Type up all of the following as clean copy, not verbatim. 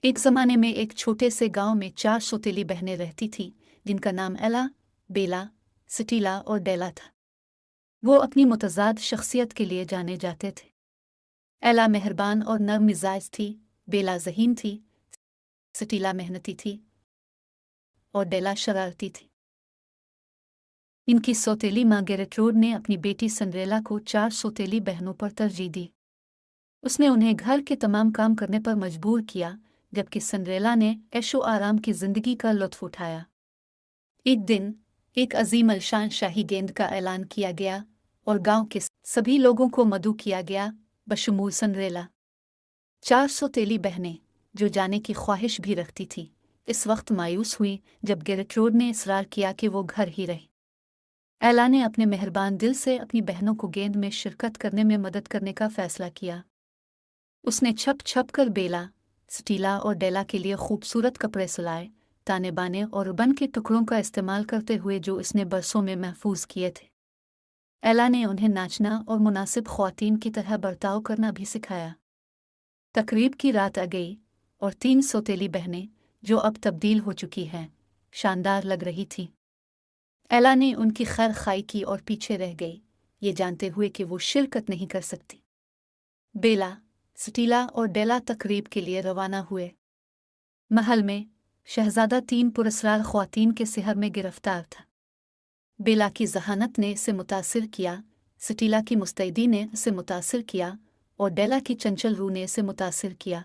एक ज़माने में एक छोटे से गांव में 4 सौतेली बहनें रहती थीं, जिनका नाम एला, बेला, स्टीला और डेला था। वो अपनी मुतज़ाद शख्सियत के लिए जाने जाते थे। एला मेहरबान और नर्म मिजाज थी, बेला ज़हीन थी, स्टीला मेहनती थी और डेला शरारती थी। इनकी सौतेली माँ गेरट्रूड ने अपनी बेटी सिंड्रेला को 4 सौतेली बहनों पर तरजीह दी। उसने उन्हें घर के तमाम काम करने पर मजबूर किया, जबकि सिंड्रेला ने ऐशो आराम की जिंदगी का लुत्फ उठाया। एक दिन एक अजीम अलशान शाही गेंद का ऐलान किया गया और गांव के सभी लोगों को मदऊ किया गया, बशमूल सिंड्रेला। 4 सौतेली बहनें, जो जाने की ख्वाहिश भी रखती थीं, इस वक्त मायूस हुई जब गेरट्रूड ने इसरार किया कि वो घर ही रहे। एला ने अपने मेहरबान दिल से अपनी बहनों को गेंद में शिरकत करने में मदद करने का फैसला किया। उसने छप छप कर बेला, स्टीला और डेला के लिए खूबसूरत कपड़े सिलाए, ताने बाने और रुबन के टुकड़ों का इस्तेमाल करते हुए जो उसने बरसों में महफूज किए थे। एला ने उन्हें नाचना और मुनासिब ख्वातीन की तरह बर्ताव करना भी सिखाया। तकरीब की रात आ गई और 3 सौतेली बहनें, जो अब तब्दील हो चुकी हैं, शानदार लग रही थीं। एला ने उनकी खैर खाई की और पीछे रह गई, ये जानते हुए कि वो शिरकत नहीं कर सकती। बेला, स्टीला और डेला तकरीब के लिए रवाना हुए। महल में शहजादा 3 पुरस्कार ख्वातीन के सिहर में गिरफ्तार था। बेला की जहानत ने इसे मुतासिर किया, स्टीला की मुस्तैदी ने इसे मुतासिर किया और डेला की चंचल रूह ने इसे मुतासिर किया।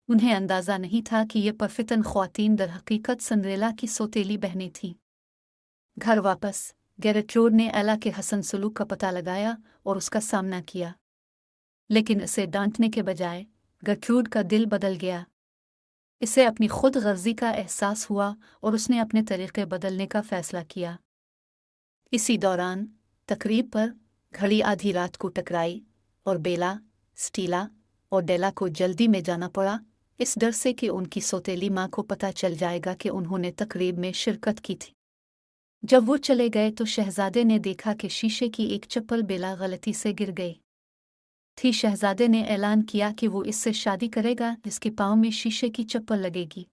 उन्हें अंदाज़ा नहीं था कि ये परफितन ख्वातीन दरहकीकत सिंड्रेला की सौतेली बहनें थीं। घर वापस गेरट्रूड ने एला के हसन सलूक का पता लगाया और उसका सामना किया, लेकिन इसे डांटने के बजाय गेरट्रूड का दिल बदल गया। इसे अपनी खुद गर्जी का एहसास हुआ और उसने अपने तरीक़े बदलने का फ़ैसला किया। इसी दौरान तकरीब पर घड़ी आधी रात को टकराई और बेला, स्टीला और डेला को जल्दी में जाना पड़ा, इस डर से कि उनकी सौतेली माँ को पता चल जाएगा कि उन्होंने तकरीब में शिरकत की थी। जब वो चले गए तो शहजादे ने देखा कि शीशे की एक चप्पल बेला गलती से गिर गई थी। शहजादे ने ऐलान किया कि वो इससे शादी करेगा जिसके पाँव में शीशे की चप्पल लगेगी।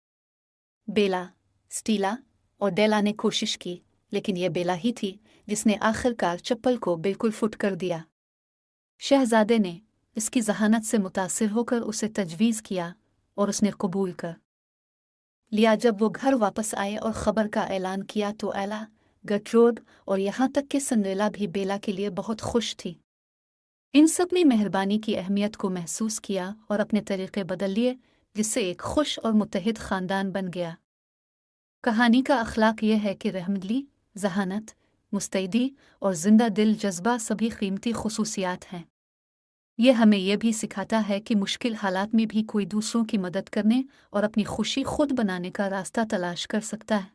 बेला, स्टीला और डेला ने कोशिश की, लेकिन यह बेला ही थी जिसने आखिरकार चप्पल को बिल्कुल फुट कर दिया। शहजादे ने इसकी जहानत से मुतासिर होकर उसे तजवीज़ किया और उसने कबूल कर लिया। जब वो घर वापस आए और ख़बर का ऐलान किया तो एला, गेरट्रूड और यहाँ तक कि सिंड्रेला भी बेला के लिए बहुत खुश थी। इन सब ने मेहरबानी की अहमियत को महसूस किया और अपने तरीक़े बदल लिए, जिससे एक खुश और मुत्तहिद ख़ानदान बन गया। कहानी का अखलाक यह है कि रहमदिली, जहानत, मुस्तैदी और जिंदा दिल जज्बा सभी कीमती खुसूसियात हैं। यह हमें यह भी सिखाता है कि मुश्किल हालात में भी कोई दूसरों की मदद करने और अपनी खुशी खुद बनाने का रास्ता तलाश कर सकता है।